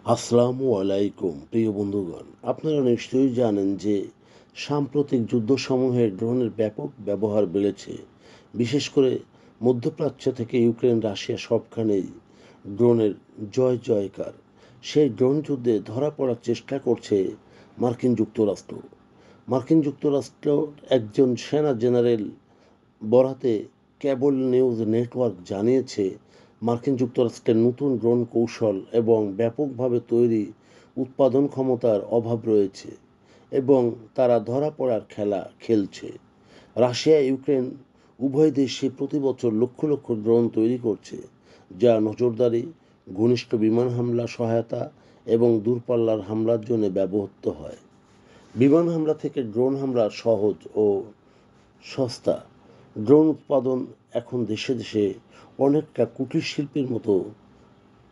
আসসালামু আলাইকুম প্রিয় বন্ধুগণ, আপনারা নিশ্চয়ই জানেন যে সাম্প্রতিক যুদ্ধসমূহে ড্রোনের ব্যাপক ব্যবহার বেড়েছে। বিশেষ করে মধ্যপ্রাচ্য থেকে ইউক্রেন, রাশিয়া সবখানেই ড্রোনের জয় জয়কার। সেই ড্রোন যুদ্ধে ধরা পড়ার চেষ্টা করছে মার্কিন যুক্তরাষ্ট্র। মার্কিন যুক্তরাষ্ট্র একজন সেনা জেনারেল বরাতে কেবল নিউজ নেটওয়ার্ক জানিয়েছে, মার্কিন যুক্তরাষ্ট্রের নতুন ড্রোন কৌশল এবং ব্যাপকভাবে তৈরি উৎপাদন ক্ষমতার অভাব রয়েছে এবং তারা ধরা পড়ার খেলা খেলছে। রাশিয়া ইউক্রেন উভয় দেশই প্রতি বছর লক্ষ লক্ষ ড্রোন তৈরি করছে, যা নজরদারি, ঘনিষ্ঠ বিমান হামলা সহায়তা এবং দূরপাল্লার হামলার জন্য ব্যবহৃত হয়। বিমান হামলা থেকে ড্রোন হামলা সহজ ও সস্তা। ড্রোন উৎপাদন এখন দেশে দেশে অনেকটা কুটির শিল্পের মতো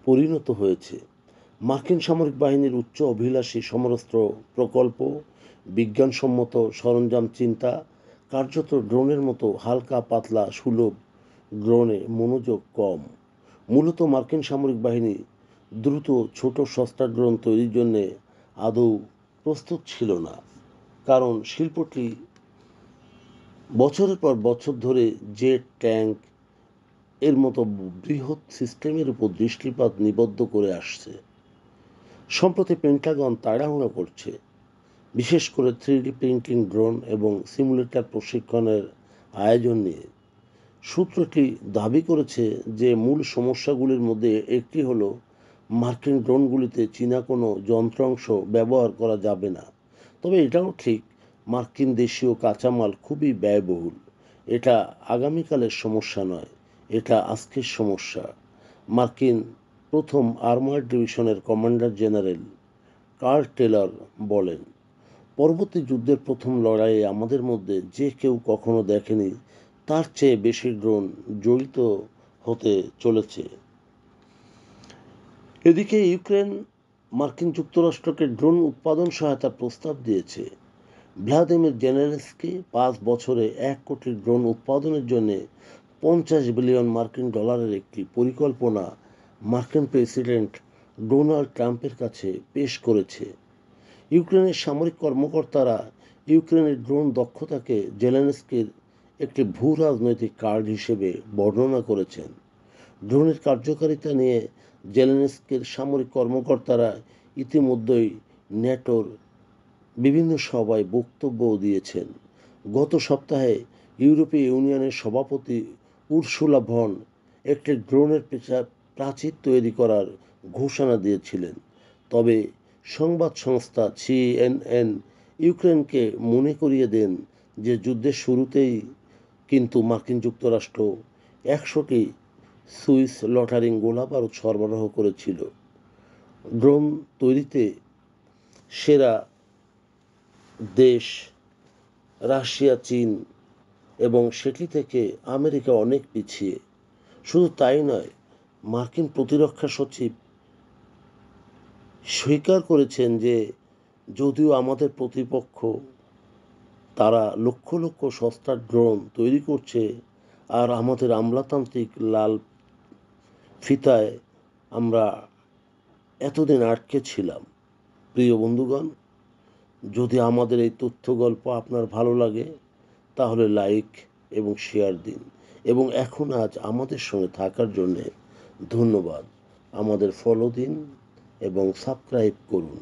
পরিণত হয়েছে। মার্কিন সামরিক বাহিনীর উচ্চ অভিলাষী সমরাস্ত্র প্রকল্প, বিজ্ঞানসম্মত সরঞ্জাম চিন্তা, কার্যত ড্রোনের মতো হালকা পাতলা সুলভ ড্রোনে মনোযোগ কম। মূলত মার্কিন সামরিক বাহিনী দ্রুত ছোট সস্তা ড্রোন তৈরির জন্য আদৌ প্রস্তুত ছিল না, কারণ শিল্পটি বছরের পর বছর ধরে জেট, ট্যাঙ্ক এর মতো বৃহৎ সিস্টেমের উপর দৃষ্টিপাত নিবদ্ধ করে আসছে। সম্প্রতি পেন্টাগন তাড়াহুড়ো করছে, বিশেষ করে 3D প্রিন্টিং ড্রোন এবং সিমুলেটর প্রশিক্ষণের আয়োজন নিয়ে। সূত্রটি দাবি করেছে যে মূল সমস্যাগুলির মধ্যে একটি হলো মার্কিন ড্রোনগুলিতে চীনা কোনো যন্ত্রাংশ ব্যবহার করা যাবে না। তবে এটাও ঠিক, মার্কিন দেশীয় কাঁচামাল খুবই ব্যয়বহুল। এটা আগামীকালের সমস্যা নয়, এটা আজকের সমস্যা। মার্কিন প্রথম আর্মার্ড ডিভিশনের কমান্ডার জেনারেল কার্ল টেলর বলেন, পরবর্তী যুদ্ধের প্রথম লড়াইয়ে আমাদের মধ্যে যে কেউ কখনো দেখেনি তার চেয়ে বেশি ড্রোন জড়িত হতে চলেছে। এদিকে ইউক্রেন মার্কিন যুক্তরাষ্ট্রকে ড্রোন উৎপাদন সহায়তার প্রস্তাব দিয়েছে। ভ্লাদিমির জেলেনস্কি 5 বছরে 1 কোটি ড্রোন উৎপাদনের জন্য 50 বিলিয়ন মার্কিন ডলারের একটি পরিকল্পনা মার্কিন প্রেসিডেন্ট ডোনাল্ড ট্রাম্পের কাছে পেশ করেছে। ইউক্রেনের সামরিক কর্মকর্তারা ইউক্রেনের ড্রোন দক্ষতাকে জেলেনস্কির একটি ভূ রাজনৈতিক কার্ড হিসেবে বর্ণনা করেছেন। ড্রোনের কার্যকারিতা নিয়ে জেলেনস্কির সামরিক কর্মকর্তারা ইতিমধ্যেই ন্যাটোর বিভিন্ন সভায় বক্তব্যও দিয়েছেন। গত সপ্তাহে ইউরোপীয় ইউনিয়নের সভাপতি উর্সুলা ভন একটি ড্রোনের প্রাচীর তৈরি করার ঘোষণা দিয়েছিলেন। তবে সংবাদ সংস্থা সিএনএন ইউক্রেনকে মনে করিয়ে দেন যে যুদ্ধের শুরুতেই কিন্তু মার্কিন যুক্তরাষ্ট্র 100টি সুইস লটারিং গোলাবারুদ সরবরাহ করেছিল। ড্রোন তৈরিতে সেরা দেশ রাশিয়া, চীন এবং সেটি থেকে আমেরিকা অনেক পিছিয়ে। শুধু তাই নয়, মার্কিন প্রতিরক্ষা সচিব স্বীকার করেছেন যে যদিও আমাদের প্রতিপক্ষ তারা লক্ষ লক্ষ সস্তা ড্রোন তৈরি করছে আর আমাদের আমলাতান্ত্রিক লাল ফিতায় আমরা এতদিন আটকে ছিলাম। প্রিয় বন্ধুগণ, যদি আমাদের এই তথ্য গল্প আপনার ভালো লাগে তাহলে লাইক এবং শেয়ার দিন, এবং এখন আজ আমাদের সঙ্গে থাকার জন্যে ধন্যবাদ। আমাদের ফলো দিন এবং সাবস্ক্রাইব করুন।